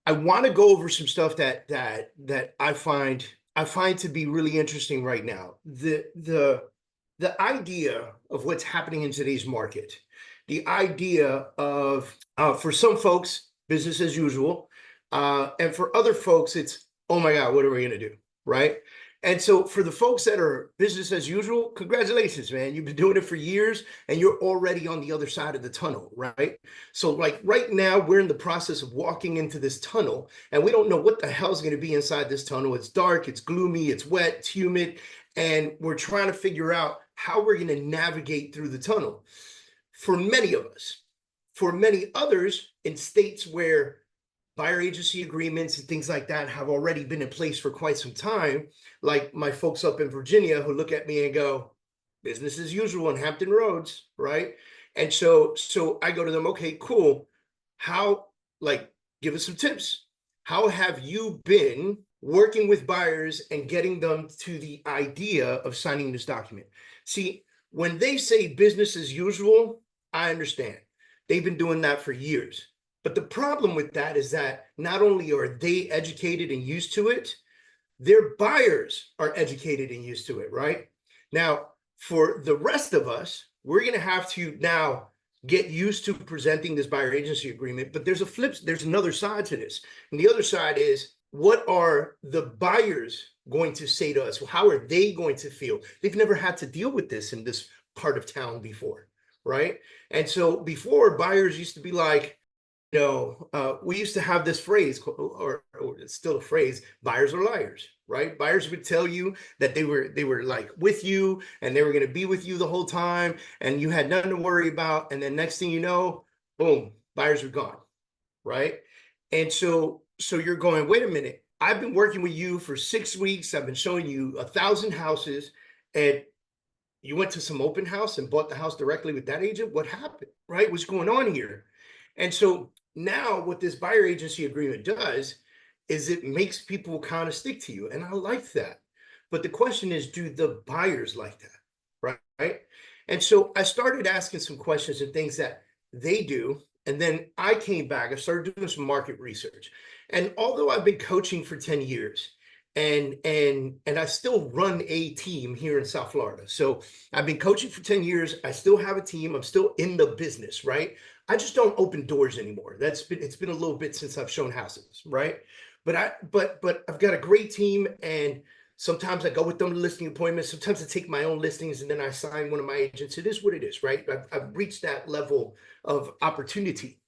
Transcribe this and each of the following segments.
I want to go over some stuff that I find to be really interesting right now. The idea of what's happening in today's market, the idea of for some folks, business as usual, and for other folks, it's oh my God, what are we gonna do, right? And so for the folks that are business as usual, congratulations, man. You've been doing it for years and you're already on the other side of the tunnel, right? So like right now, we're in the process of walking into this tunnel and we don't know what the hell's going to be inside this tunnel. It's dark, it's gloomy, it's wet, it's humid, and we're trying to figure out how we're going to navigate through the tunnel. For many of us, for many others in states where buyer agency agreements and things like that have already been in place for quite some time, like my folks up in Virginia who look at me and go, business as usual in Hampton Roads, right? And so I go to them, okay, cool. How, like, give us some tips. How have you been working with buyers and getting them to the idea of signing this document? See, when they say business as usual, I understand. They've been doing that for years. But the problem with that is that not only are they educated and used to it, their buyers are educated and used to it, right? Now, for the rest of us, we're going to have to now get used to presenting this buyer agency agreement. But there's another side to this. And the other side is, what are the buyers going to say to us? How are they going to feel? They've never had to deal with this in this part of town before, right? And so before, buyers used to be like, we used to have this phrase, or it's still a phrase, buyers are liars, right? Buyers would tell you that they were like with you and they were going to be with you the whole time and you had nothing to worry about. And then next thing you know, boom, buyers are gone, right? And so you're going, wait a minute, I've been working with you for 6 weeks. I've been showing you 1,000 houses and you went to some open house and bought the house directly with that agent. What happened, right? What's going on here? And so now what this buyer agency agreement does is it makes people kind of stick to you. And I like that. But the question is, do the buyers like that? Right? And so I started asking some questions and things that they do. And then I came back, I started doing some market research. And although I've been coaching for 10 years, and I still run a team here in South Florida. So I've been coaching for 10 years. I still have a team. I'm still in the business, right? I just don't open doors anymore. It's been a little bit since I've shown houses, right? But I've got a great team, and sometimes I go with them to listing appointments. Sometimes I take my own listings and then I sign one of my agents. It is what it is, right? I've reached that level of opportunity.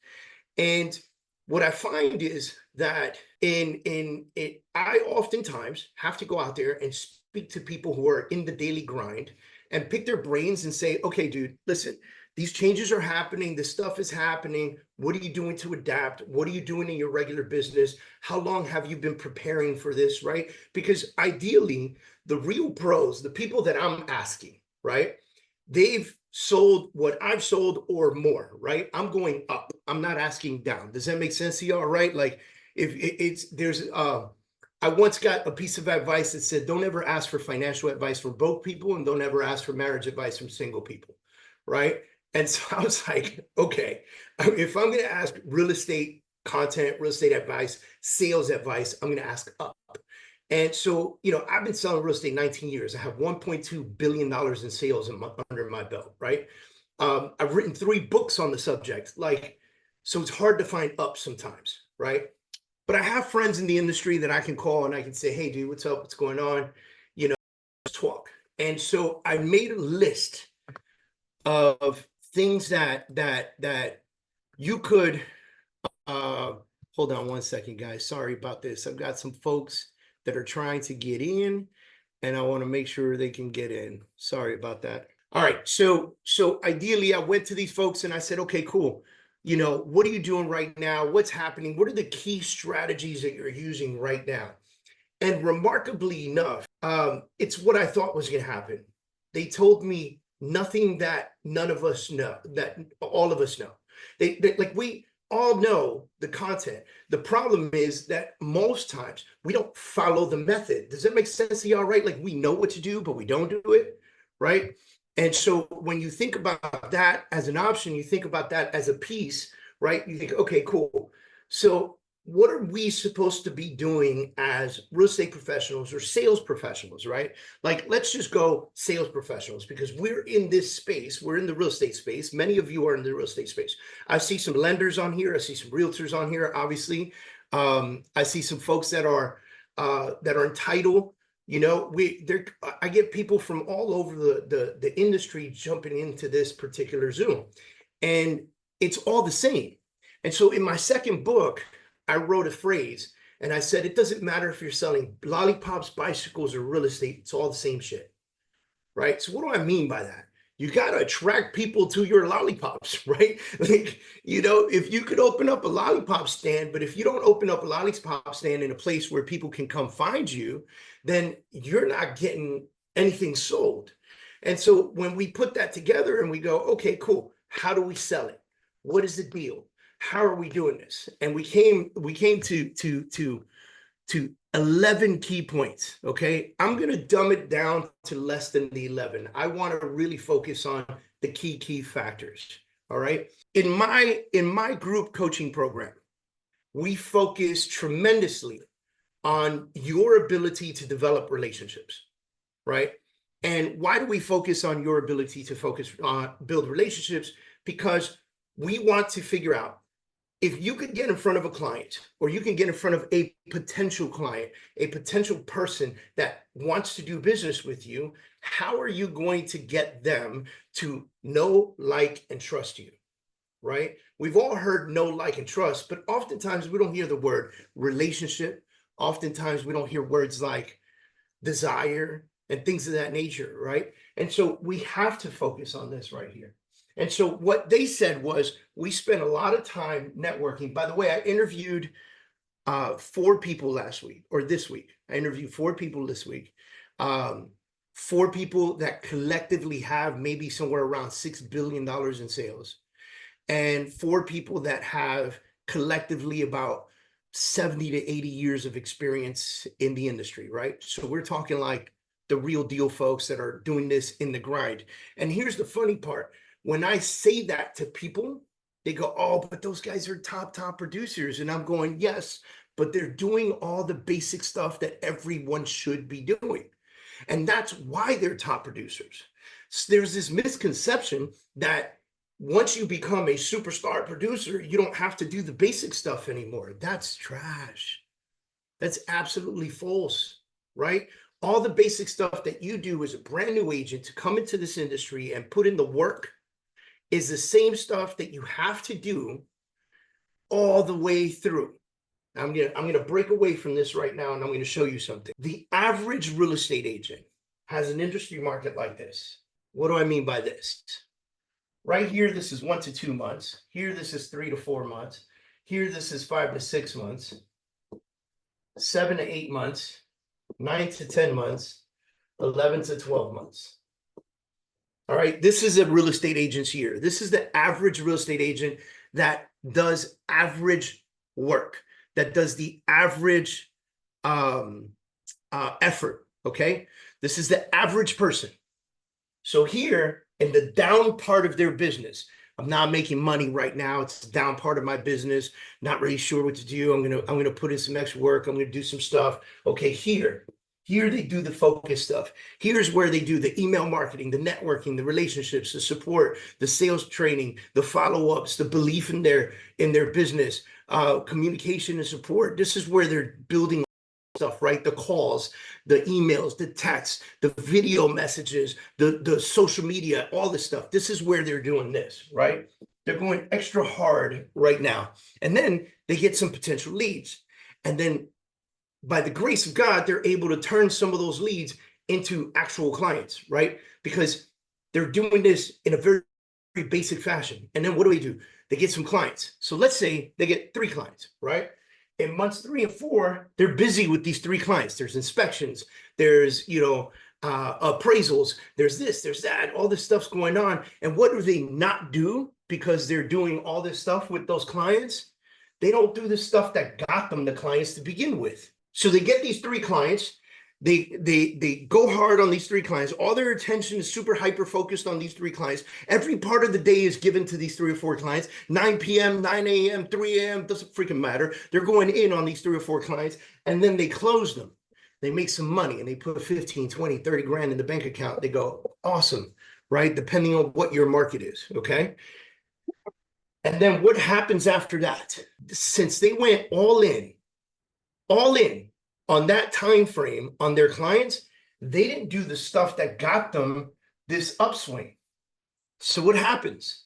And what I find is that I oftentimes have to go out there and speak to people who are in the daily grind and pick their brains and say, okay, dude, listen, these changes are happening. This stuff is happening. What are you doing to adapt? What are you doing in your regular business? How long have you been preparing for this, right? Because ideally, the real pros, the people that I'm asking, right, they've sold what I've sold or more, right? I'm going up. I'm not asking down. Does that make sense to y'all, right? Like if I once got a piece of advice that said, don't ever ask for financial advice from broke people and don't ever ask for marriage advice from single people, right? And so I was like, okay, if I'm going to ask real estate content, real estate advice, sales advice, I'm going to ask up. And so, I've been selling real estate 19 years. I have $1.2 billion in sales under my belt, right? I've written 3 books on the subject. So it's hard to find up sometimes, right? But I have friends in the industry that I can call and I can say, hey, dude, what's up? What's going on? Let's talk. And so I made a list of things that you could, hold on one second, guys. Sorry about this. I've got some folks that are trying to get in and I want to make sure they can get in. Sorry about that. All right. So ideally I went to these folks and I said, okay, cool. What are you doing right now? What's happening? What are the key strategies that you're using right now? And remarkably enough, it's what I thought was going to happen. They told me nothing that none of us know, that all of us know. We all know the content. The problem is that most times we don't follow the method. Does that make sense to y'all, right? Like we know what to do, but we don't do it, right? And so when you think about that as an option, you think about that as a piece, right? You think, okay, cool. So what are we supposed to be doing as real estate professionals or sales professionals, right? Like, let's just go sales professionals, because we're in this space. We're in the real estate space. Many of you are in the real estate space. I see some lenders on here. I see some realtors on here, obviously. I see some folks that are in title. You know, I get people from all over the industry jumping into this particular Zoom, and it's all the same. And so in my second book, I wrote a phrase and I said, it doesn't matter if you're selling lollipops, bicycles, or real estate, it's all the same shit, right? So what do I mean by that? You got to attract people to your lollipops, right? Like, you know, if you could open up a lollipop stand, but if you don't open up a lollipop stand in a place where people can come find you, then you're not getting anything sold. And so when we put that together and we go, okay, cool, how do we sell it? What is the deal? How are we doing this? And we came to 11 key points. Okay, I'm gonna dumb it down to less than the 11. I want to really focus on the key factors. All right. In my group coaching program, we focus tremendously on your ability to develop relationships, right? And why do we focus on your ability to build relationships? Because we want to figure out, if you could get in front of a client, or you can get in front of a potential client, a potential person that wants to do business with you, how are you going to get them to know, like, and trust you, right? We've all heard know, like, and trust, but oftentimes we don't hear the word relationship. Oftentimes we don't hear words like desire and things of that nature, right? And so we have to focus on this right here. And so what they said was, we spent a lot of time networking. By the way, I interviewed 4 people last week, or this week. I interviewed 4 people this week. 4 people that collectively have maybe somewhere around $6 billion in sales. And 4 people that have collectively about 70 to 80 years of experience in the industry, right? So we're talking like the real deal folks that are doing this in the grind. And here's the funny part. When I say that to people, they go, oh, but those guys are top producers. And I'm going, yes, but they're doing all the basic stuff that everyone should be doing. And that's why they're top producers. So there's this misconception that once you become a superstar producer, you don't have to do the basic stuff anymore. That's trash. That's absolutely false, right? All the basic stuff that you do as a brand new agent to come into this industry and put in the work is the same stuff that you have to do all the way through. I'm gonna break away from this right now, and I'm gonna show you something. The average real estate agent has an industry market like this. What do I mean by this? Right here, this is 1 to 2 months. Here, this is 3 to 4 months. Here, this is 5 to 6 months, 7 to 8 months, 9 to 10 months, 11 to 12 months. All right, this is a real estate agent's year. This is the average real estate agent that does average work, that does the average effort, okay? This is the average person. So here, in the down part of their business, I'm not making money right now. It's the down part of my business, not really sure what to do. I'm gonna put in some extra work. I'm gonna do some stuff. Okay, here they do the focus stuff. Here's where they do the email marketing, the networking, the relationships, the support, the sales training, the follow-ups, the belief in their business, communication and support. This is where they're building stuff, right? The calls, the emails, the texts, the video messages, the social media, all this stuff. This is where they're doing this, right? They're going extra hard right now. And then they get some potential leads. And then by the grace of God, they're able to turn some of those leads into actual clients, right? Because they're doing this in a very, very basic fashion. And then what do? They get some clients. So let's say they get 3 clients, right? In months 3 and 4, they're busy with these 3 clients. There's inspections, there's, appraisals, there's this, there's that, all this stuff's going on. And what do they not do because they're doing all this stuff with those clients? They don't do the stuff that got them the clients to begin with. So they get these 3 clients, They go hard on these 3 clients. All their attention is super hyper focused on these 3 clients. Every part of the day is given to these 3 or 4 clients. 9 p.m., 9 a.m., 3 a.m., doesn't freaking matter. They're going in on these 3 or 4 clients, and then they close them. They make some money, and they put 15, 20, 30 grand in the bank account. They go, awesome, right? Depending on what your market is, okay? And then what happens after that? Since they went all in on that time frame on their clients, they didn't do the stuff that got them this upswing. So what happens?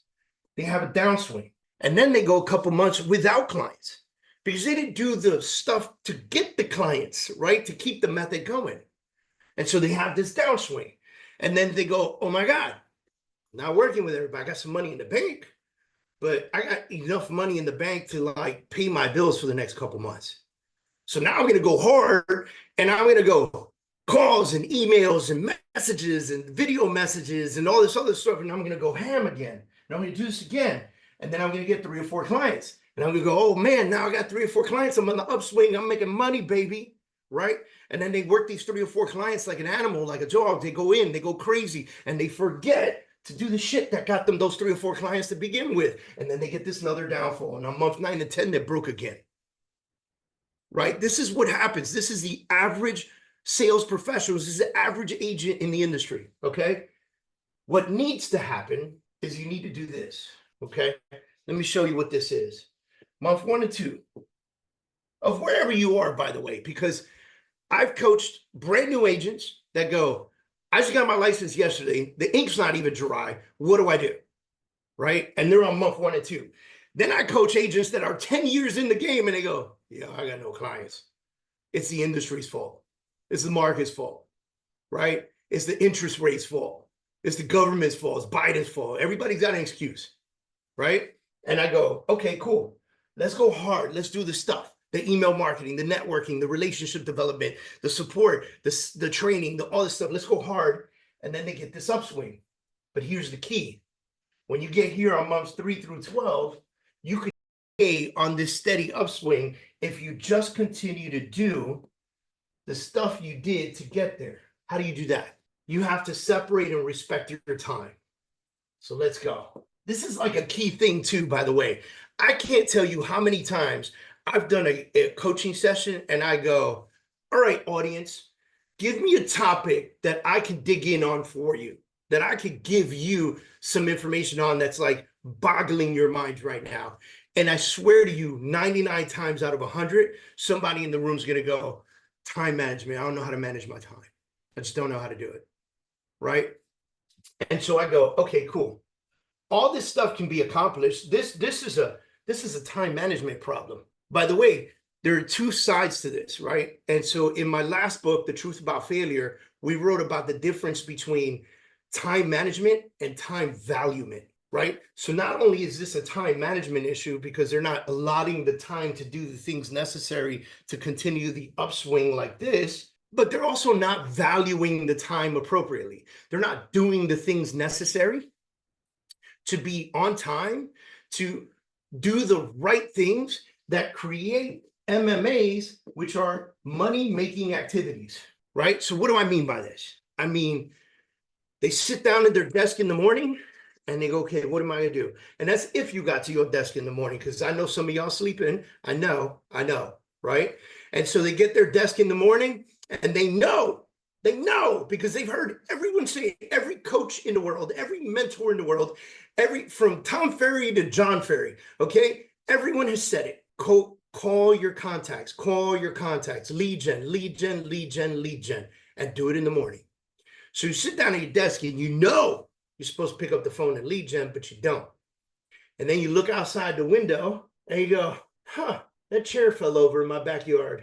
They have a downswing, and then they go a couple months without clients because they didn't do the stuff to get the clients, right? To keep the method going. And so they have this downswing, and then they go, oh my God, not working with everybody. I got some money in the bank, but I got enough money in the bank to like pay my bills for the next couple months. So now I'm going to go hard, and I'm going to go calls and emails and messages and video messages and all this other stuff. And I'm going to go ham again. And I'm going to do this again. And then I'm going to get 3 or 4 clients. And I'm going to go, oh man, now I got 3 or 4 clients. I'm on the upswing. I'm making money, baby. Right? And then they work these 3 or 4 clients like an animal, like a dog. They go in, they go crazy, and they forget to do the shit that got them those 3 or 4 clients to begin with. And then they get this another downfall. And on month 9 and 10, they're broke again. Right? This is what happens. This is the average sales professionals. This is the average agent in the industry. Okay. What needs to happen is you need to do this. Okay. Let me show you what this is. Month 1 and 2 of wherever you are, by the way, because I've coached brand new agents that go, I just got my license yesterday. The ink's not even dry. What do I do? Right. And they're on month 1 and 2. Then I coach agents that are 10 years in the game and they go, yeah, I got no clients. It's the industry's fault. It's the market's fault, right? It's the interest rate's fault. It's the government's fault. It's Biden's fault. Everybody's got an excuse, right? And I go, okay, cool. Let's go hard. Let's do the stuff. The email marketing, the networking, the relationship development, the support, the training, all this stuff. Let's go hard. And then they get this upswing. But here's the key. When you get here on months 3 through 12, you can stay on this steady upswing if you just continue to do the stuff you did to get there. How do you do that? You have to separate and respect your time. So let's go. This is like a key thing too, by the way. I can't tell you how many times I've done a coaching session and I go, all right, audience, give me a topic that I can dig in on for you, that I could give you some information on that's like boggling your mind right now. And I swear to you, 99 times out of 100, somebody in the room is going to go, time management. I don't know how to manage my time. I just don't know how to do it. Right? And so I go, okay, cool. All this stuff can be accomplished. This is a time management problem. By the way, there are 2 sides to this, right? And so in my last book, The Truth About Failure, we wrote about the difference between time management and time valuement. Right? So not only is this a time management issue because they're not allotting the time to do the things necessary to continue the upswing like this, but they're also not valuing the time appropriately. They're not doing the things necessary to be on time, to do the right things that create MMAs, which are money-making activities, right? So what do I mean by this? I mean, they sit down at their desk in the morning, and they go, okay, what am I going to do? And that's if you got to your desk in the morning, because I know some of y'all sleeping. I know, right? And so they get their desk in the morning, and they know, because they've heard everyone say, every coach in the world, every mentor in the world, from Tom Ferry to John Ferry, okay? Everyone has said it. Call your contacts, lead gen, and do it in the morning. So you sit down at your desk and you know, you're supposed to pick up the phone and lead gen, but you don't. And then you look outside the window and you go, that chair fell over in my backyard.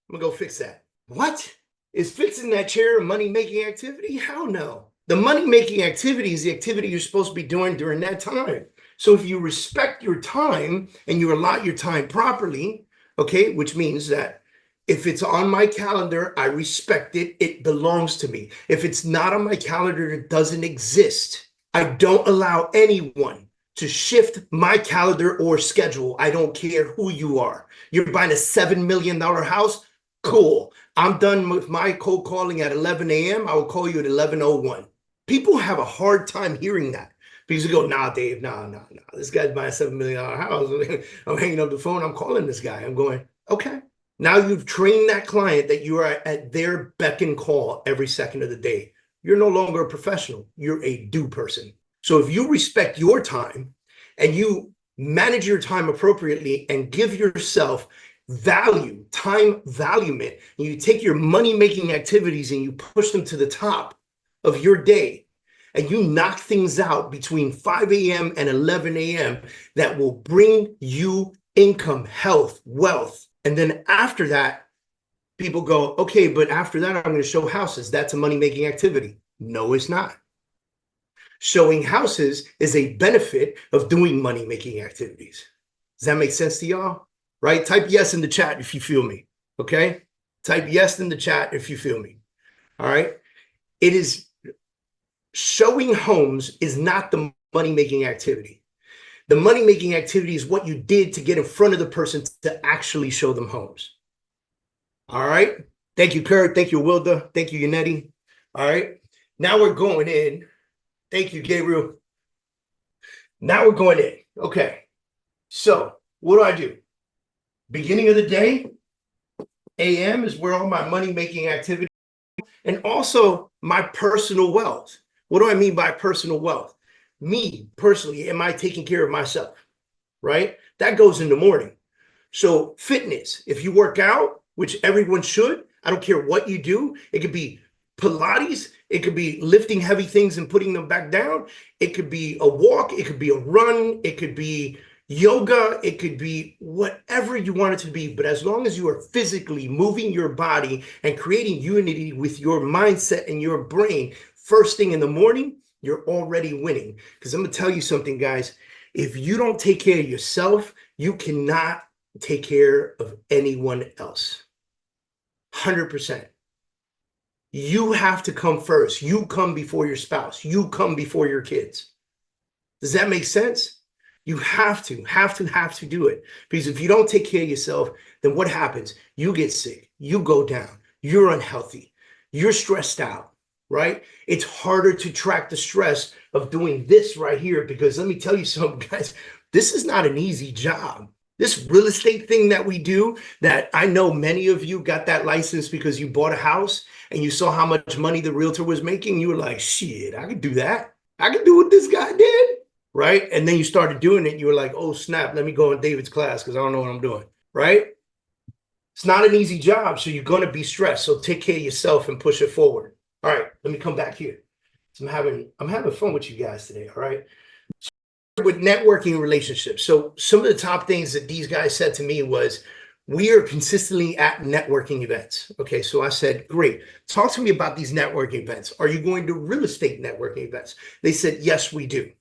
I'm gonna go fix that. What? Is fixing that chair a money-making activity? Hell no. The money-making activity is the activity you're supposed to be doing during that time. So if you respect your time and you allot your time properly, okay, which means that if it's on my calendar, I respect it. It belongs to me. If it's not on my calendar, it doesn't exist. I don't allow anyone to shift my calendar or schedule. I don't care who you are. You're buying a $7 million house. Cool. I'm done with my cold calling at 11 a.m. I will call you at 11:01. People have a hard time hearing that because they go, nah, Dave, nah. This guy's buying $7 million house. I'm hanging up the phone. I'm calling this guy. I'm going, okay. Now you've trained that client that you are at their beck and call every second of the day. You're no longer a professional. You're a do person. So if you respect your time and you manage your time appropriately and give yourself value, time valuement, and you take your money-making activities and you push them to the top of your day, and you knock things out between 5 a.m. and 11 a.m. that will bring you income, health, wealth. And then after that, people go, okay, but after that, I'm going to show houses. That's a money-making activity. No, it's not. Showing houses is a benefit of doing money-making activities. Does that make sense to y'all? Right? Type yes in the chat if you feel me. Okay? Type yes in the chat if you feel me. All right? It is showing homes is not the money-making activity. The money-making activity is what you did to get in front of the person to actually show them homes. All right? Thank you, Kurt. Thank you, Wilda. Thank you, Yannetti. All right? Now we're going in. Thank you, Gabriel. Now we're going in. Okay. So what do? Beginning of the day, AM is where all my money-making activity and also my personal wealth. What do I mean by personal wealth? Me, personally, am I taking care of myself, right? That goes in the morning. So fitness, if you work out, which everyone should, I don't care what you do. It could be Pilates. It could be lifting heavy things and putting them back down. It could be a walk. It could be a run. It could be yoga. It could be whatever you want it to be. But as long as you are physically moving your body and creating unity with your mindset and your brain, first thing in the morning, you're already winning. Because I'm going to tell you something, guys. If you don't take care of yourself, you cannot take care of anyone else. 100%. You have to come first. You come before your spouse. You come before your kids. Does that make sense? You have to do it. Because if you don't take care of yourself, then what happens? You get sick. You go down. You're unhealthy. You're stressed out, right? It's harder to track the stress of doing this right here because let me tell you something, guys. This is not an easy job. This real estate thing that we do, that I know many of you got that license because you bought a house and you saw how much money the realtor was making. You were like, shit, I could do that. I could do what this guy did, right? And then you started doing it. You were like, oh, snap, let me go in David's class because I don't know what I'm doing, right? It's not an easy job, so you're going to be stressed. So take care of yourself and push it forward. All right, let me come back here. So I'm having fun with you guys today, all right? With networking relationships. So some of the top things that these guys said to me was, we are consistently at networking events. Okay, so I said, great. Talk to me about these networking events. Are you going to real estate networking events? They said, yes, we do.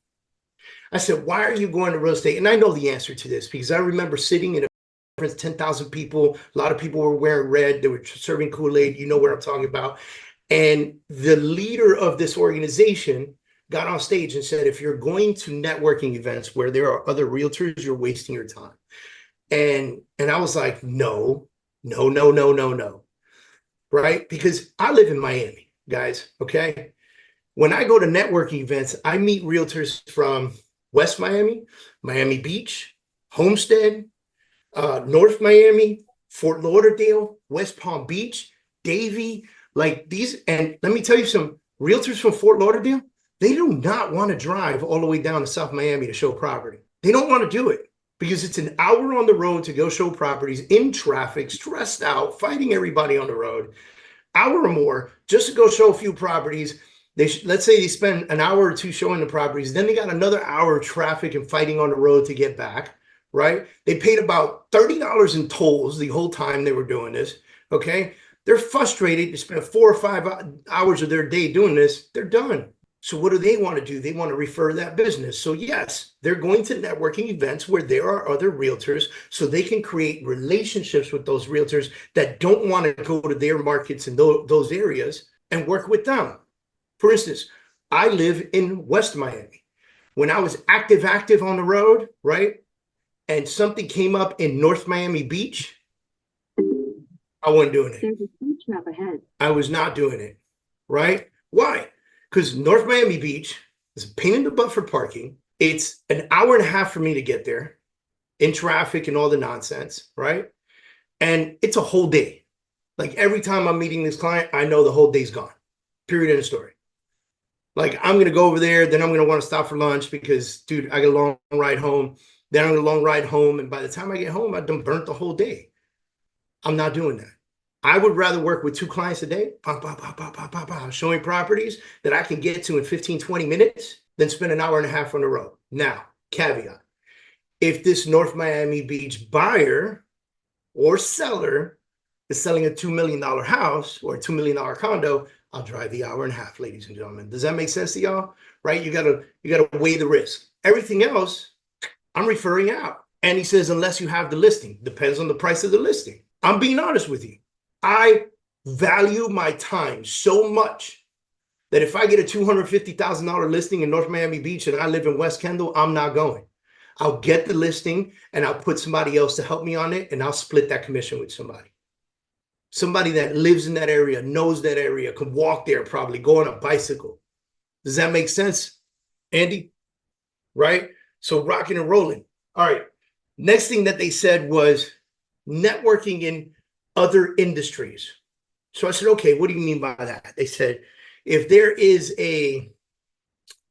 I said, why are you going to real estate? And I know the answer to this because I remember sitting in a conference, 10,000 people. A lot of people were wearing red. They were serving Kool-Aid. You know what I'm talking about. And the leader of this organization got on stage and said, if you're going to networking events where there are other realtors, you're wasting your time. And I was like, no, right? Because I live in Miami, guys, okay? When I go to networking events, I meet realtors from West Miami, Miami Beach, Homestead, North Miami, Fort Lauderdale, West Palm Beach, Davie, like these. And let me tell you, some realtors from Fort Lauderdale, they do not want to drive all the way down to South Miami to show property. They don't want to do it because it's an hour on the road to go show properties in traffic, stressed out, fighting everybody on the road, hour or more just to go show a few properties. Let's say they spend an hour or two showing the properties. Then they got another hour of traffic and fighting on the road to get back, right? They paid about $30 in tolls the whole time they were doing this, okay? They're frustrated. They spend 4 or 5 hours of their day doing this. They're done. So what do they want to do? They want to refer that business. So yes, they're going to networking events where there are other realtors so they can create relationships with those realtors that don't want to go to their markets in those areas and work with them. For instance, I live in West Miami. When I was active on the road, right? And something came up in North Miami Beach, I wasn't doing it. There's a speed trap ahead. I was not doing it, right? Why? Because North Miami Beach is a pain in the butt for parking. It's an hour and a half for me to get there in traffic and all the nonsense, right? And it's a whole day. Like every time I'm meeting this client, I know the whole day's gone. Period, end of story. Like I'm going to go over there, then I'm going to want to stop for lunch because, dude, I got a long ride home. Then I'm going to long ride home. And by the time I get home, I've done burnt the whole day. I'm not doing that. I would rather work with 2 clients a day, showing properties that I can get to in 15, 20 minutes than spend an hour and a half on the road. Now, caveat, if this North Miami Beach buyer or seller is selling a $2 million house or a $2 million condo, I'll drive the hour and a half, ladies and gentlemen. Does that make sense to y'all? Right? You gotta weigh the risk. Everything else, I'm referring out. And he says, unless you have the listing, depends on the price of the listing. I'm being honest with you. I value my time so much that if I get a $250,000 listing in North Miami Beach and I live in West Kendall, I'm not going. I'll get the listing and I'll put somebody else to help me on it, and I'll split that commission with somebody. Somebody that lives in that area, knows that area, could walk there, probably go on a bicycle. Does that make sense, Andy? Right? So rocking and rolling. All right. Next thing that they said was networking in other industries. So I said, okay, what do you mean by that? They said, if there is a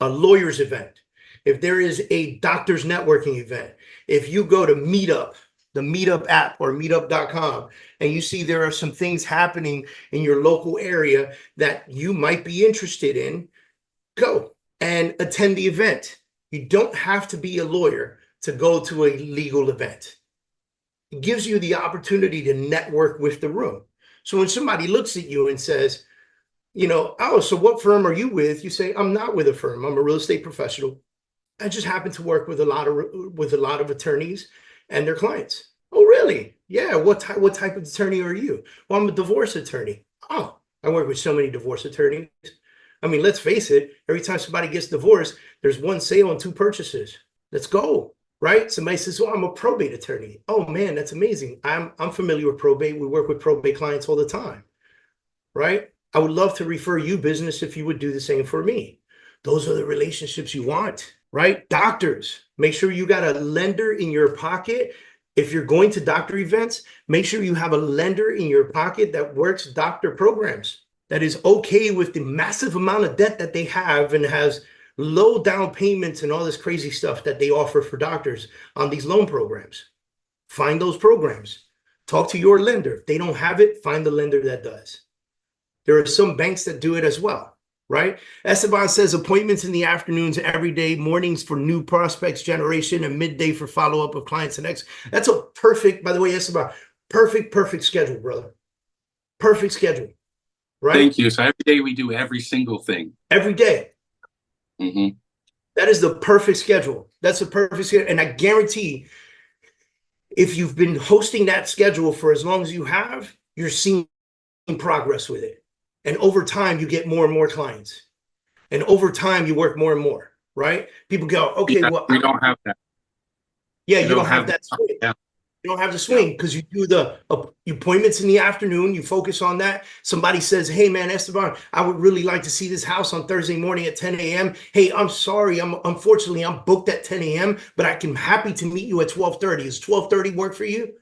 lawyer's event, if there is a doctor's networking event, if you go to Meetup, the Meetup app or meetup.com, and you see there are some things happening in your local area that you might be interested in, go and attend the event. You don't have to be a lawyer to go to a legal event. It gives you the opportunity to network with the room. So when somebody looks at you and says, you know, oh, so what firm are you with? You say, I'm not with a firm. I'm a real estate professional. I just happen to work with a lot of attorneys and their clients. Oh, really? Yeah. What type of attorney are you? Well, I'm a divorce attorney. Oh, I work with so many divorce attorneys. I mean, let's face it. Every time somebody gets divorced, there's 1 sale and 2 purchases. Let's go. Right? Somebody says, well, I'm a probate attorney. Oh man, that's amazing. I'm familiar with probate. We work with probate clients all the time. Right? I would love to refer you business if you would do the same for me. Those are the relationships you want, right? Doctors, make sure you got a lender in your pocket. If you're going to doctor events, make sure you have a lender in your pocket that works doctor programs, that is okay with the massive amount of debt that they have and has low down payments and all this crazy stuff that they offer for doctors on these loan programs. Find those programs. Talk to your lender. If they don't have it, find the lender that does. There are some banks that do it as well, right? Esteban says appointments in the afternoons every day, mornings for new prospects generation, and midday for follow-up of clients and X. That's a perfect, by the way, Esteban, perfect schedule, brother. Perfect schedule, right? Thank you. So every day we do every single thing. Every day. Mm-hmm. That is the perfect schedule. That's the perfect schedule. And I guarantee if you've been hosting that schedule for as long as you have, you're seeing progress with it. And over time, you get more and more clients. And over time, you work more and more, right? People go, okay, well, we don't have that. Yeah, you don't have that swing. Yeah. You don't have the swing because you do the appointments in the afternoon. You focus on that. Somebody says, hey, man, Esteban, I would really like to see this house on Thursday morning at 10 a.m. Hey, I'm sorry. Unfortunately, I'm booked at 10 a.m., but I can happy to meet you at 12:30. Does 12:30 work for you?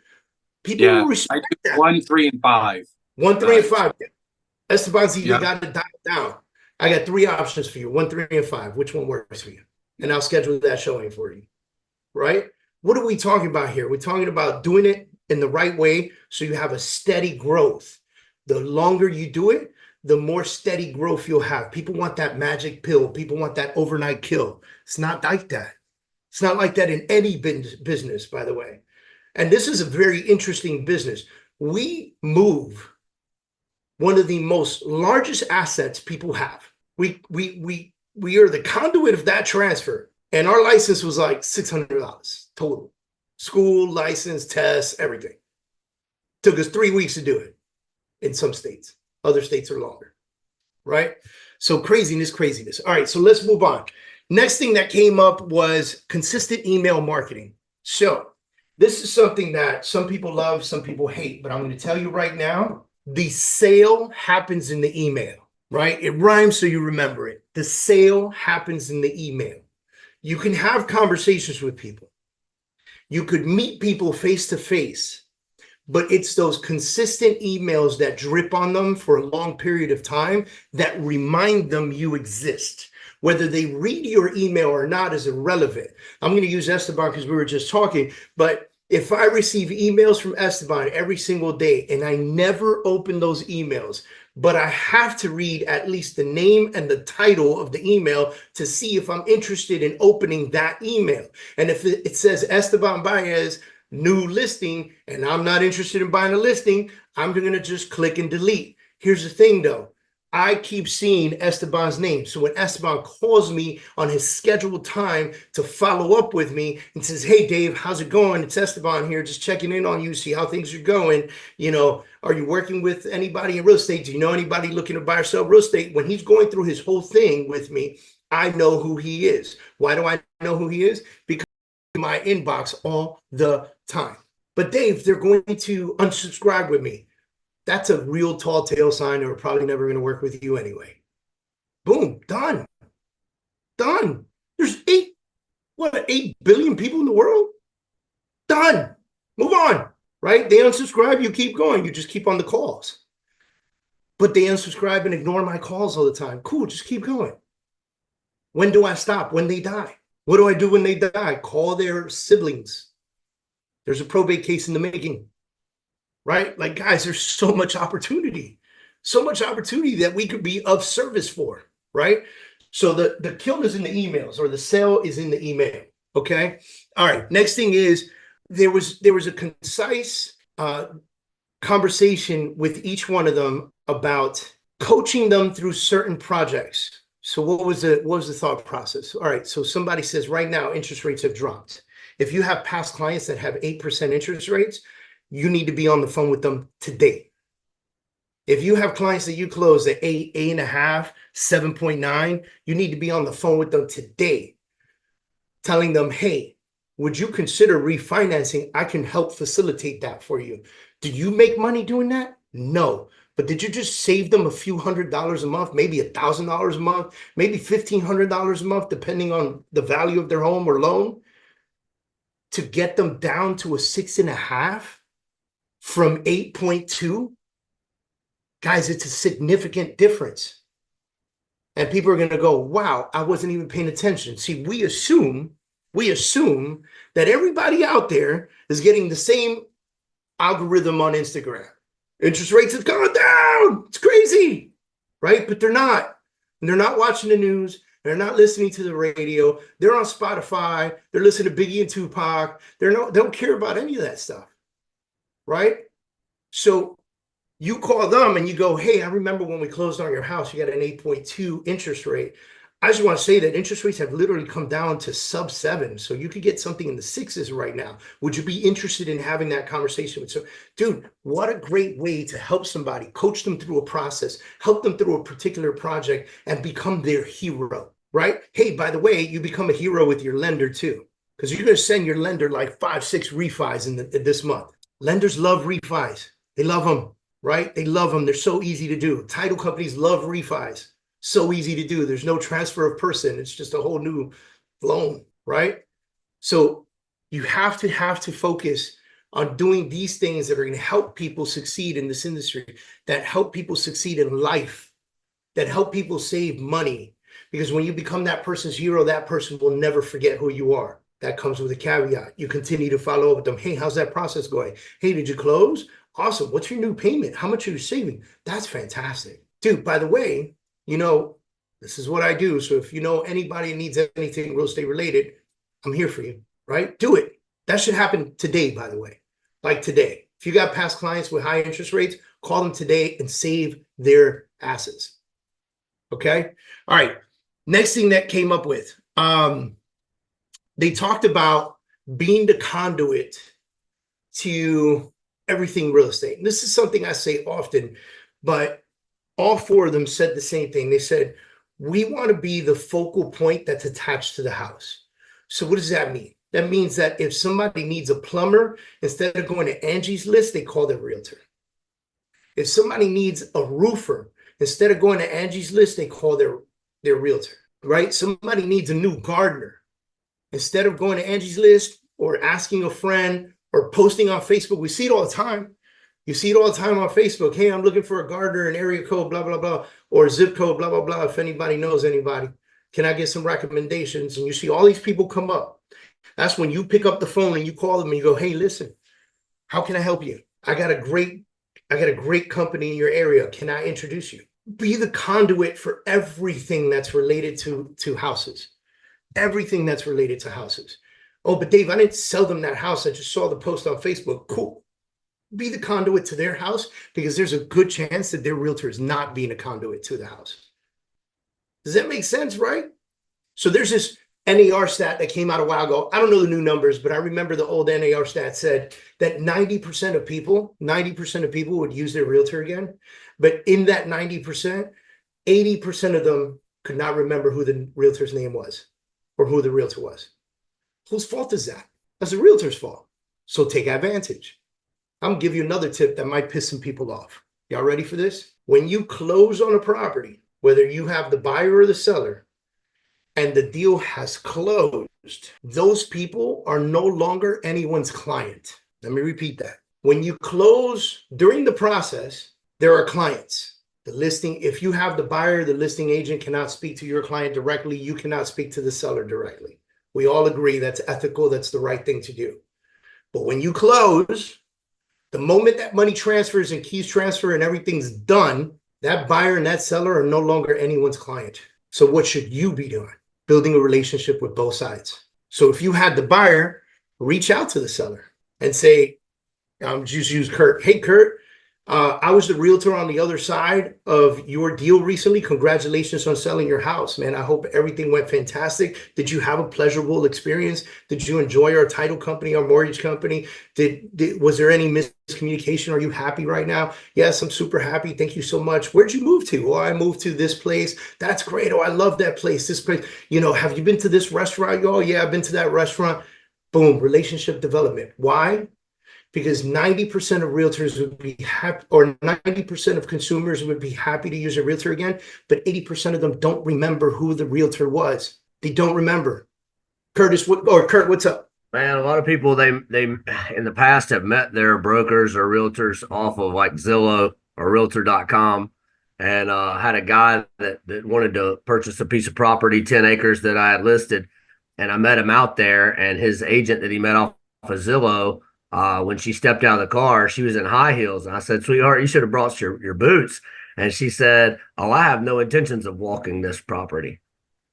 People will respect that. 1, 3, and 5. 1, 3, and 5. Esteban's either got to dial down. I got 3 options for you, 1, 3, and 5. Which one works for you? And I'll schedule that showing for you, right? What are we talking about here? We're talking about doing it in the right way so you have a steady growth. The longer you do it, the more steady growth you'll have. People want that magic pill. People want that overnight kill. It's not like that. It's not like that in any business, by the way. And this is a very interesting business. We move one of the most largest assets people have. We are the conduit of that transfer. And our license was like $600 total. School, license, tests, everything. Took us 3 weeks to do it in some states. Other states are longer, right? So craziness. All right, so let's move on. Next thing that came up was consistent email marketing. So This is something that some people love, some people hate, but I'm going to tell you right now, the sale happens in the email, right? It rhymes so you remember it. The sale happens in the email. You can have conversations with people. You could meet people face to face, but it's those consistent emails that drip on them for a long period of time that remind them you exist. Whether they read your email or not is irrelevant. I'm going to use Esteban because we were just talking, but if I receive emails from Esteban every single day and I never open those emails, but I have to read at least the name and the title of the email to see if I'm interested in opening that email. And if it says Esteban Baez, new listing, and I'm not interested in buying a listing, I'm going to just click and delete. Here's the thing though. I keep seeing Esteban's name. So when Esteban calls me on his scheduled time to follow up with me and says, hey, Dave, how's it going? It's Esteban here, just checking in on you, see how things are going. You know, are you working with anybody in real estate? Do you know anybody looking to buy or sell real estate? When he's going through his whole thing with me, I know who he is. Why do I know who he is? Because in my inbox all the time. But Dave, they're going to unsubscribe with me. That's a real tall tale sign. They're probably never going to work with you anyway. Boom, done. Done. There's 8 billion people in the world? Done. Move on, right? They unsubscribe, you keep going. You just keep on the calls. But they unsubscribe and ignore my calls all the time. Cool, just keep going. When do I stop? When they die. What do I do when they die? Call their siblings. There's a probate case in the making. Right? Like, guys, there's so much opportunity that we could be of service for, right? So the kill is in the emails, or the sale is in the email, okay? All right, next thing is there was a concise conversation with each one of them about coaching them through certain projects. So what was the thought process? All right, so somebody says right now interest rates have dropped. If you have past clients that have 8% interest rates, you need to be on the phone with them today. If you have clients that you close at 8, 8.5, 7.9, you need to be on the phone with them today, telling them, hey, would you consider refinancing? I can help facilitate that for you. Do you make money doing that? No. But did you just save them a few $100s a month, maybe $1,000 a month, maybe $1,500 a month, depending on the value of their home or loan, to get them down to a 6.5? From 8.2, guys, it's a significant difference. And people are going to go, wow, I wasn't even paying attention. See, we assume that everybody out there is getting the same algorithm on Instagram. Interest rates have gone down. It's crazy, right? But they're not. And they're not watching the news. They're not listening to the radio. They're on Spotify. They're listening to Biggie and Tupac. They don't care about any of that stuff. Right? So you call them and you go, hey, I remember when we closed on your house, you got an 8.2 interest rate. I just want to say that interest rates have literally come down to sub 7. So you could get something in the 6s right now. Would you be interested in having that conversation with? So, dude, what a great way to help somebody, coach them through a process, help them through a particular project and become their hero, right? Hey, by the way, you become a hero with your lender too, because you're going to send your lender like 5, 6 refis in this month. Lenders love refis. They love them, right? They love them. They're so easy to do. Title companies love refis. So easy to do. There's no transfer of person. It's just a whole new loan, right? So you have to focus on doing these things that are going to help people succeed in this industry, that help people succeed in life, that help people save money. Because when you become that person's hero, that person will never forget who you are. That comes with a caveat. You continue to follow up with them. Hey, how's that process going? Hey, did you close? Awesome. What's your new payment? How much are you saving? That's fantastic. Dude, by the way, you know, this is what I do. So if you know anybody needs anything real estate related, I'm here for you, right? Do it. That should happen today, by the way. Like today. If you got past clients with high interest rates, call them today and save their asses. Okay? All right. Next thing that came up with, they talked about being the conduit to everything real estate. And this is something I say often, but all 4 of them said the same thing. They said, we want to be the focal point that's attached to the house. So what does that mean? That means that if somebody needs a plumber, instead of going to Angie's List, they call their realtor. If somebody needs a roofer, instead of going to Angie's List, they call their realtor, right? Somebody needs a new gardener. Instead of going to Angie's List or asking a friend or posting on Facebook, we see it all the time. You see it all the time on Facebook. Hey, I'm looking for a gardener in area code, blah, blah, blah, or zip code, blah, blah, blah. If anybody knows anybody, can I get some recommendations? And you see all these people come up. That's when you pick up the phone and you call them and you go, hey, listen, how can I help you? I got a great company in your area. Can I introduce you? Be the conduit for everything that's related to houses. Everything that's related to houses. Oh, but Dave, I didn't sell them that house. I just saw the post on Facebook. Cool. Be the conduit to their house, because there's a good chance that their realtor is not being a conduit to the house. Does that make sense, right? So there's this NAR stat that came out a while ago. I don't know the new numbers, but I remember the old NAR stat said that 90% of people would use their realtor again. But in that 90%, 80% of them could not remember who the realtor's name was or who the realtor was. Whose fault is that? That's the realtor's fault. So take advantage. I'm gonna give you another tip that might piss some people off. Y'all ready for this? When you close on a property, whether you have the buyer or the seller, and the deal has closed, those people are no longer anyone's client. Let me repeat that. When you close during the process, there are clients. The listing, if you have the buyer, the listing agent cannot speak to your client directly. You cannot speak to the seller directly. We all agree that's ethical. That's the right thing to do. But when you close, the moment that money transfers and keys transfer and everything's done, that buyer and that seller are no longer anyone's client. So what should you be doing? Building a relationship with both sides. So if you had the buyer, reach out to the seller and say, just use Kurt. Hey, Kurt, I was the realtor on the other side of your deal recently. Congratulations on selling your house, man. I hope everything went fantastic. Did you have a pleasurable experience? Did you enjoy our title company, our mortgage company? Was there any miscommunication? Are you happy right now? Yes, I'm super happy. Thank you so much. Where'd you move to? Oh, I moved to this place. That's great. Oh, I love that place. This place. You know, have you been to this restaurant? Oh, yeah, I've been to that restaurant. Boom, relationship development. Why? Because 90% of realtors would be happy, or 90% of consumers would be happy to use a realtor again, but 80% of them don't remember who the realtor was. They don't remember. Kurt, what's up? Man, a lot of people, they in the past have met their brokers or realtors off of like Zillow or Realtor.com, and had a guy that wanted to purchase a piece of property, 10 acres that I had listed, and I met him out there, and his agent that he met off of Zillow, when she stepped out of the car, she was in high heels. And I said, sweetheart, you should have brought your boots. And she said, oh, I have no intentions of walking this property.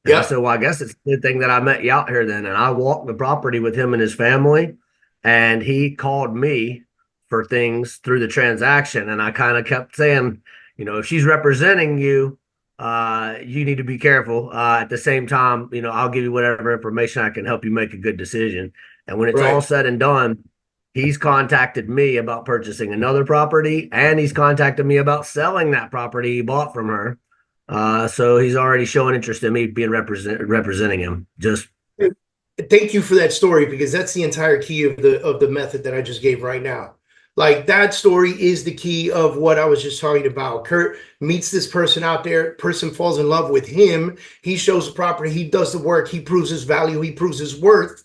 And I said, well, I guess it's a good thing that I met you out here then. And I walked the property with him and his family. And he called me for things through the transaction. And I kind of kept saying, you know, if she's representing you, you need to be careful. At the same time, you know, I'll give you whatever information I can help you make a good decision. And when it's all said and done, he's contacted me about purchasing another property, and he's contacted me about selling that property he bought from her. So he's already showing interest in me being representing him. Just thank you for that story, because that's the entire key of the method that I just gave right now. Like, that story is the key of what I was just talking about. Kurt meets this person out there, person falls in love with him. He shows the property, he does the work, he proves his value, he proves his worth.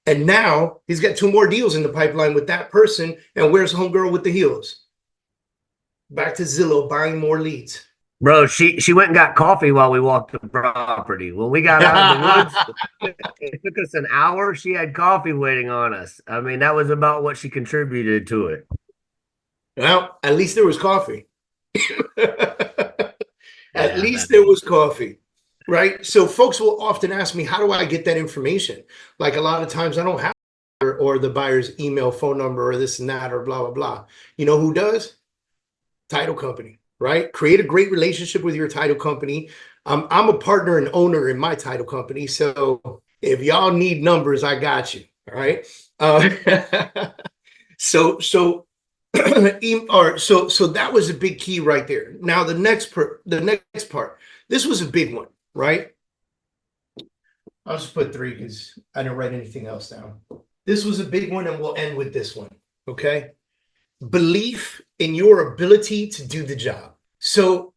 And now he's got 2 more deals in the pipeline with that person. And where's homegirl with the heels? Back to Zillow, buying more leads. Bro, she went and got coffee while we walked the property. When we got out of the woods, it took us an hour. She had coffee waiting on us. I mean, that was about what she contributed to it. Well, at least there was coffee. At least there was coffee. Right. So folks will often ask me, how do I get that information? Like, a lot of times I don't have or the buyer's email, phone number, or this and that, or blah, blah, blah. You know who does? Title company, right? Create a great relationship with your title company. I'm a partner and owner in my title company. So if y'all need numbers, I got you. All right. So that was a big key right there. Now the next part, this was a big one. Right? I'll just put 3 because I didn't write anything else down. This was a big one, and we'll end with this one. Okay. Belief in your ability to do the job. So,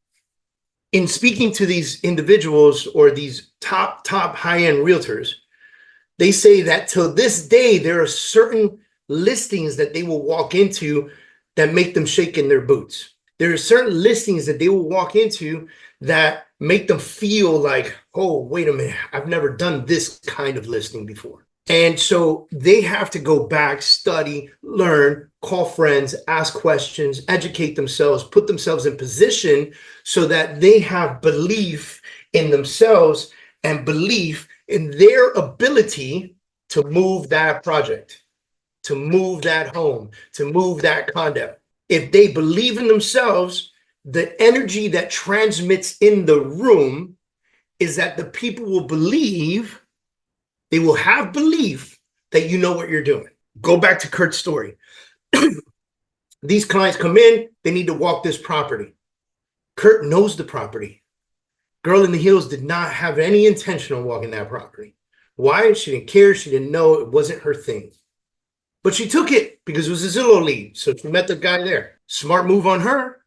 in speaking to these individuals or these top high-end realtors, they say that till this day, there are certain listings that they will walk into that make them shake in their boots. There are certain listings that they will walk into that make them feel like, oh, wait a minute, I've never done this kind of listing before. And so they have to go back, study, learn, call friends, ask questions, educate themselves, put themselves in position so that they have belief in themselves and belief in their ability to move that project, to move that home, to move that condo. If they believe in themselves, the energy that transmits in the room is that the people will believe, they will have belief that you know what you're doing. Go back to Kurt's story. These clients come in, they need to walk this property. Kurt knows the property. Girl in the Hills did not have any intention of walking that property. Why? She didn't care. She didn't know. It wasn't her thing. But she took it because it was a Zillow lead. So she met the guy there. Smart move on her.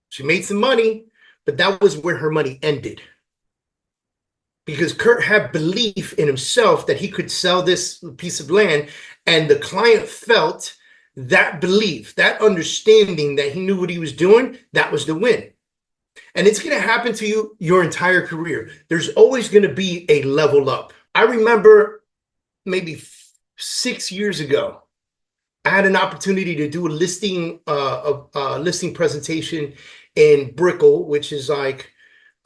She made some money, but that was where her money ended. Because Kurt had belief in himself that he could sell this piece of land, and the client felt that belief, that understanding that he knew what he was doing, that was the win. And it's going to happen to you your entire career. There's always going to be a level up. I remember maybe 6 years ago, I had an opportunity to do a listing presentation in Brickell, which is like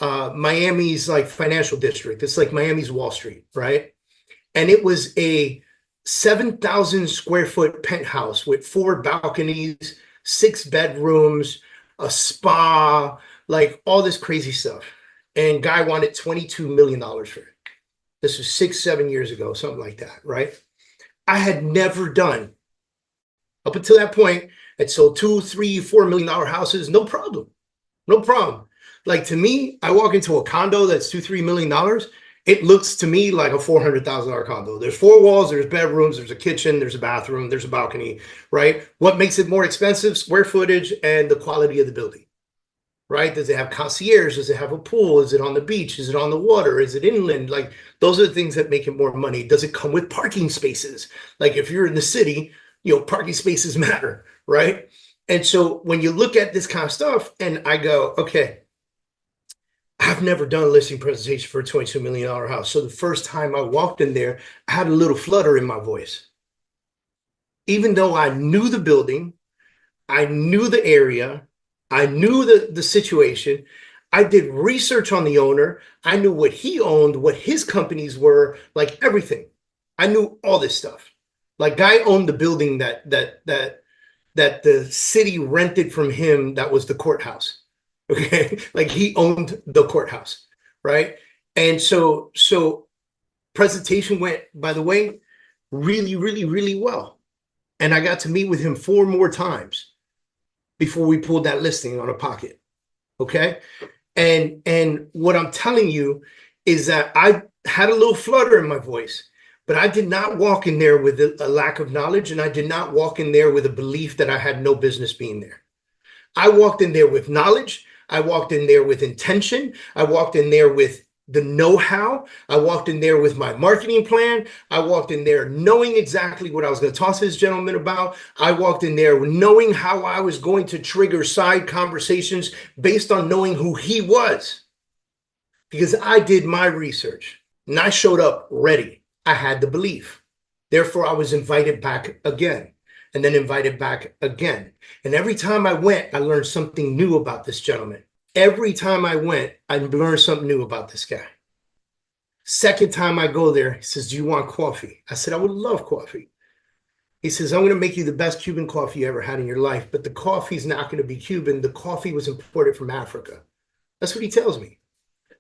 Miami's like financial district. It's like Miami's Wall Street, right? And it was a 7,000 square foot penthouse with 4 balconies, 6 bedrooms, a spa, like all this crazy stuff. And guy wanted $22 million for it. This was 6-7 years ago, something like that, right? I had never done, up until that point, I'd sold $2, $3, $4 million houses, no problem. No problem. Like to me, I walk into a condo that's $2-3 million. It looks to me like a $400,000 condo. There's 4 walls, there's bedrooms, there's a kitchen, there's a bathroom, there's a balcony, right? What makes it more expensive? Square footage and the quality of the building, right? Does it have concierge? Does it have a pool? Is it on the beach? Is it on the water? Is it inland? Like those are the things that make it more money. Does it come with parking spaces? Like if you're in the city, you know, parking spaces matter, right? And so when you look at this kind of stuff and I go, okay, I've never done a listing presentation for a $22 million house. So the first time I walked in there, I had a little flutter in my voice. Even though I knew the building, I knew the area, I knew the situation, I did research on the owner, I knew what he owned, what his companies were, like everything. I knew all this stuff. Like guy owned the building that the city rented from him, that was the courthouse. Okay, like he owned the courthouse, right? And so presentation went, by the way, really, really, really well. And I got to meet with him 4 more times before we pulled that listing on a pocket. Okay. And what I'm telling you is that I had a little flutter in my voice, but I did not walk in there with a lack of knowledge, and I did not walk in there with a belief that I had no business being there. I walked in there with knowledge. I walked in there with intention. I walked in there with the know-how. I walked in there with my marketing plan. I walked in there knowing exactly what I was going to talk to this gentleman about. I walked in there knowing how I was going to trigger side conversations based on knowing who he was. Because I did my research and I showed up ready. I had the belief. Therefore, I was invited back again. And then invited back again. And every time I went, I learned something new about this gentleman. Every time I went, I learned something new about this guy. Second time I go there, he says, do you want coffee? I said, I would love coffee. He says, I'm going to make you the best Cuban coffee you ever had in your life, but the coffee's not going to be Cuban. The coffee was imported from Africa. That's what he tells me.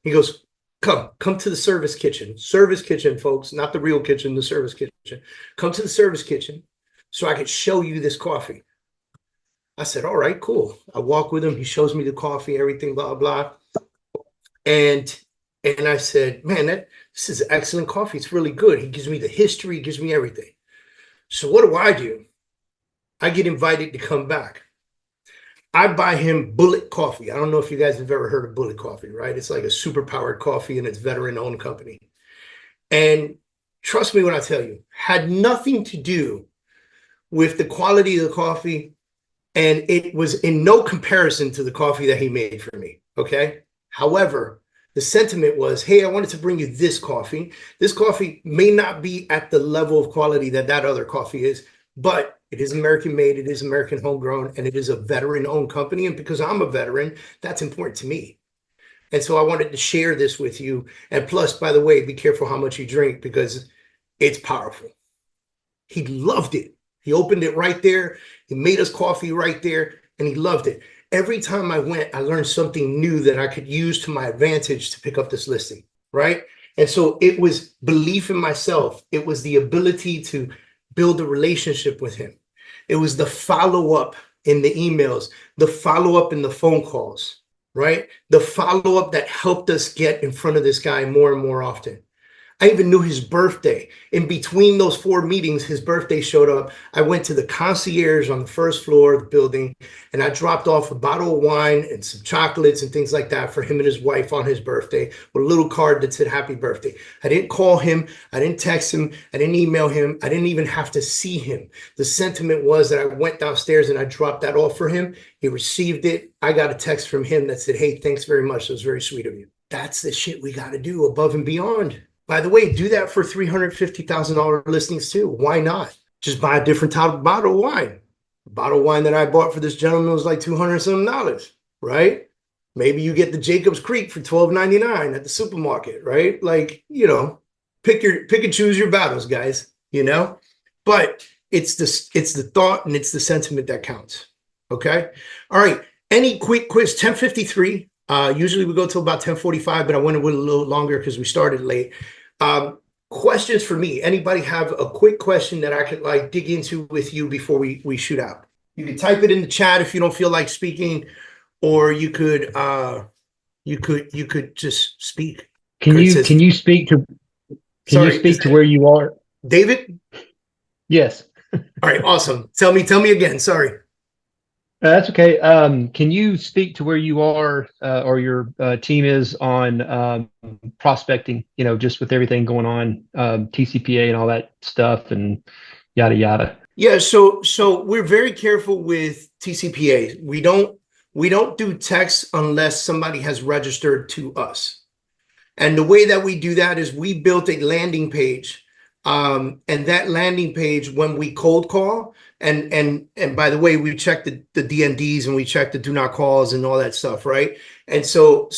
He goes, come to the service kitchen. Service kitchen, folks, not the real kitchen, the service kitchen. Come to the service kitchen so I could show you this coffee. I said, all right, cool. I walk with him. He shows me the coffee, everything, blah, blah. And And I said, man, this is excellent coffee. It's really good. He gives me the history, he gives me everything. So what do? I get invited to come back. I buy him Bullet Coffee. I don't know if you guys have ever heard of Bullet Coffee, right? It's like a super powered coffee and it's veteran-owned company. And trust me when I tell you, had nothing to do with the quality of the coffee, and it was in no comparison to the coffee that he made for me, okay? However, the sentiment was, hey, I wanted to bring you this coffee. This coffee may not be at the level of quality that that other coffee is, but it is American made, it is American homegrown, and it is a veteran-owned company. And because I'm a veteran, that's important to me. And so I wanted to share this with you. And plus, by the way, be careful how much you drink because it's powerful. He loved it. He opened it right there. He made us coffee right there, and he loved it. Every time I went, I learned something new that I could use to my advantage to pick up this listing, right? And so it was belief in myself. It was the ability to build a relationship with him. It was the follow-up in the emails, the follow-up in the phone calls, right? The follow-up that helped us get in front of this guy more and more often. I even knew his birthday. In between those 4 meetings, his birthday showed up. I went to the concierge on the first floor of the building, and I dropped off a bottle of wine and some chocolates and things like that for him and his wife on his birthday with a little card that said happy birthday. I didn't call him. I didn't text him. I didn't email him. I didn't even have to see him. The sentiment was that I went downstairs and I dropped that off for him. He received it. I got a text from him that said, hey, thanks very much. That was very sweet of you. That's the shit we got to do above and beyond. By the way, do that for $350,000 listings too. Why not? Just buy a different type of bottle of wine. The bottle of wine that I bought for this gentleman was like $200 something, right? Maybe you get the Jacobs Creek for $12.99 at the supermarket, right? Like, you know, pick and choose your battles, guys, you know? But it's the thought and it's the sentiment that counts. Okay. All right. Any quick quiz? 10:53. Usually we go till about 10:45, but I went a little longer because we started late. Questions for me. Anybody have a quick question that I could like dig into with you before we shoot out? You can type it in the chat if you don't feel like speaking, or you could just speak. Can you speak to where you are? David? Yes. All right, awesome. Tell me again. Sorry. That's okay. Can you speak to where you are or your team is on prospecting, you know, just with everything going on, TCPA and all that stuff and yada, yada? Yeah, so we're very careful with TCPA. We don't do text unless somebody has registered to us. And the way that we do that is we built a landing page. And that landing page, when we cold call, and by the way, we check the DNDs and we check the do not calls and all that stuff, right? And so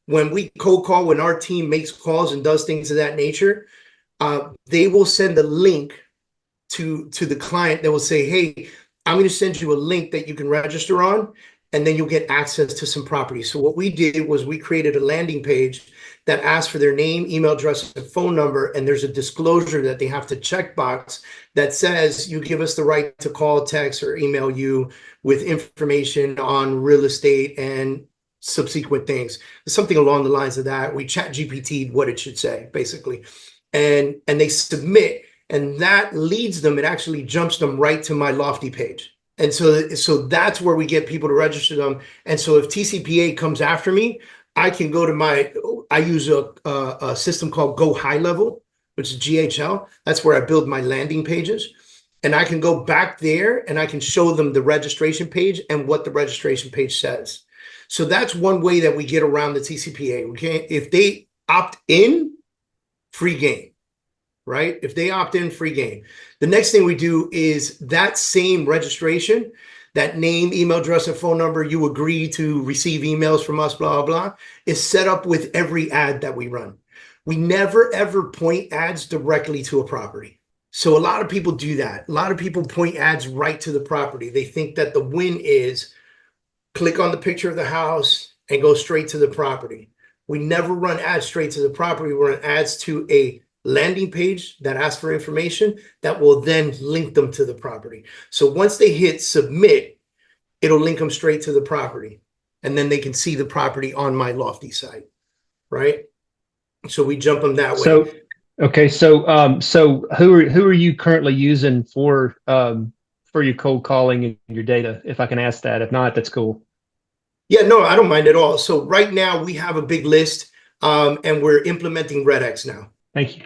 when we cold call, when our team makes calls and does things of that nature, they will send a link to the client that will say, hey, I'm going to send you a link that you can register on, and then you'll get access to some properties. So what we did was we created a landing page that asks for their name, email address, and phone number, and there's a disclosure that they have to check box that says you give us the right to call, text, or email you with information on real estate and subsequent things. Something along the lines of that. We chat GPT'd what it should say, basically. And they submit, and that leads them, it actually jumps them right to my Lofty page. And so that's where we get people to register them. And so if TCPA comes after me, I can go to I use a system called Go High Level, which is GHL. That's where I build my landing pages. And I can go back there and I can show them the registration page and what the registration page says. So that's one way that we get around the TCPA. If they opt in, free game, right? If they opt in, free game. The next thing we do is that same registration, that name, email address, and phone number, you agree to receive emails from us, blah, blah, blah, is set up with every ad that we run. We never, ever point ads directly to a property. So a lot of people do that. A lot of people point ads right to the property. They think that the win is click on the picture of the house and go straight to the property. We never run ads straight to the property. We run ads to a landing page that asks for information that will then link them to the property. So once they hit submit, it'll link them straight to the property. And then they can see the property on my Lofty site. right? So we jump them that way. So, okay. So who are you currently using for your cold calling and your data? If I can ask that. If not, that's cool. Yeah, no, I don't mind at all. So right now we have a big list, and we're implementing RedX now. Thank you.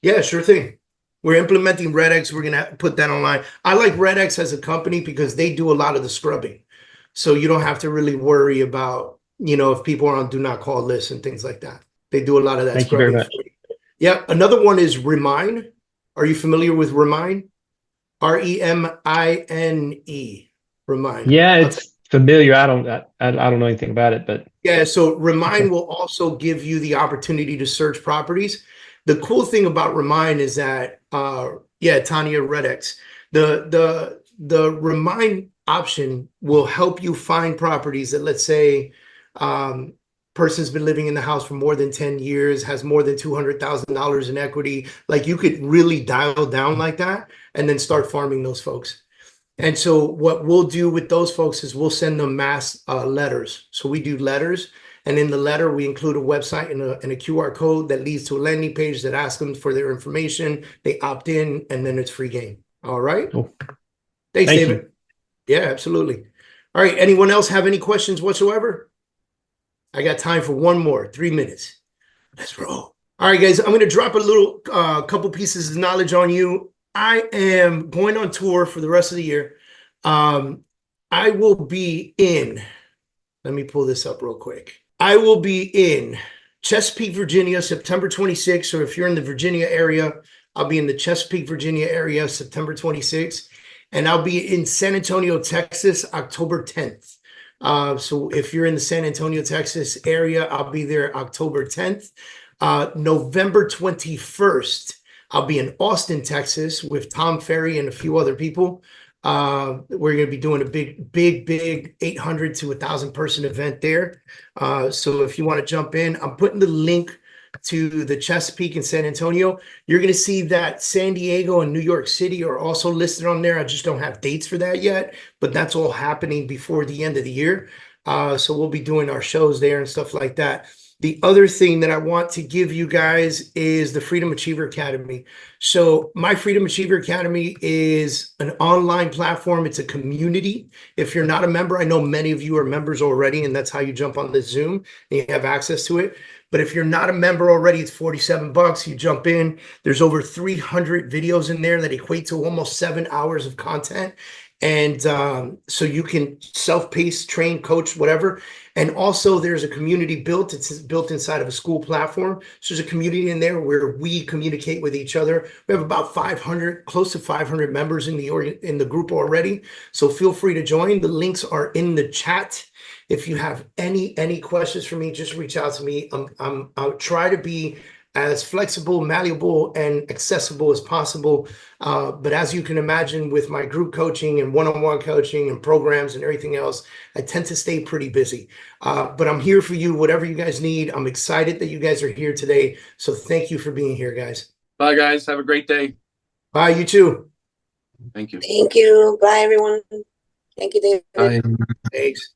Yeah, sure thing. We're implementing RedX. We're gonna put that online. I like RedX as a company because they do a lot of the scrubbing, so you don't have to really worry about, you know, if people are on do not call lists and things like that. They do a lot of that Thank you very scrubbing. much. Yeah, another one is Remine. Are you familiar with Remine? Remine. Remine. Yeah, it's familiar. I don't know anything about it, but Yeah, so Remine okay. will also give you the opportunity to search properties. The cool thing about Remine is that, yeah, Tanya Redx, the Remine option will help you find properties that, let's say, person's been living in the house for more than 10 years, has more than $200,000 in equity. Like, you could really dial down like that and then start farming those folks. And so what we'll do with those folks is we'll send them mass letters. So we do letters, and in the letter we include a website and a QR code that leads to a landing page that asks them for their information. They opt in, and then it's free game. All right. Cool. Thanks, Thank David. You. Yeah, absolutely. All right. Anyone else have any questions whatsoever? I got time for one more. 3 minutes. Let's roll. All right, guys. I'm going to drop a little couple pieces of knowledge on you. I am going on tour for the rest of the year. I will be in, let me pull this up real quick. I will be in Chesapeake, Virginia, September 26th. So if you're in the Virginia area, I'll be in the Chesapeake, Virginia area, September 26th. And I'll be in San Antonio, Texas, October 10th. So if you're in the San Antonio, Texas area, I'll be there October 10th. November 21st, I'll be in Austin, Texas with Tom Ferry and a few other people. We're going to be doing a big 800 to 1,000 person event there. So if you want to jump in, I'm putting the link to the Chesapeake and San Antonio. You're going to see that San Diego and New York City are also listed on there. I just don't have dates for that yet, but that's all happening before the end of the year. So we'll be doing our shows there and stuff like that. The other thing that I want to give you guys is the Freedom Achiever Academy. So my Freedom Achiever Academy is an online platform. It's a community. If you're not a member, I know many of you are members already, and that's how you jump on this Zoom and you have access to it. But if you're not a member already, it's $47. You jump in. There's over 300 videos in there that equate to almost 7 hours of content. And so you can self-pace, train, coach, whatever. And also there's a community built. It's built inside of a school platform. So there's a community in there where we communicate with each other. We have about 500, close to 500 members in the group already. So feel free to join. The links are in the chat. If you have any questions for me, just reach out to me. I'll try to be as flexible, malleable, and accessible as possible. But as you can imagine, with my group coaching and one-on-one coaching and programs and everything else, I tend to stay pretty busy. But I'm here for you, whatever you guys need. I'm excited that you guys are here today. So thank you for being here, guys. Bye, guys. Have a great day. Bye, you too. Thank you. Thank you. Bye, everyone. Thank you, David. Bye. Thanks.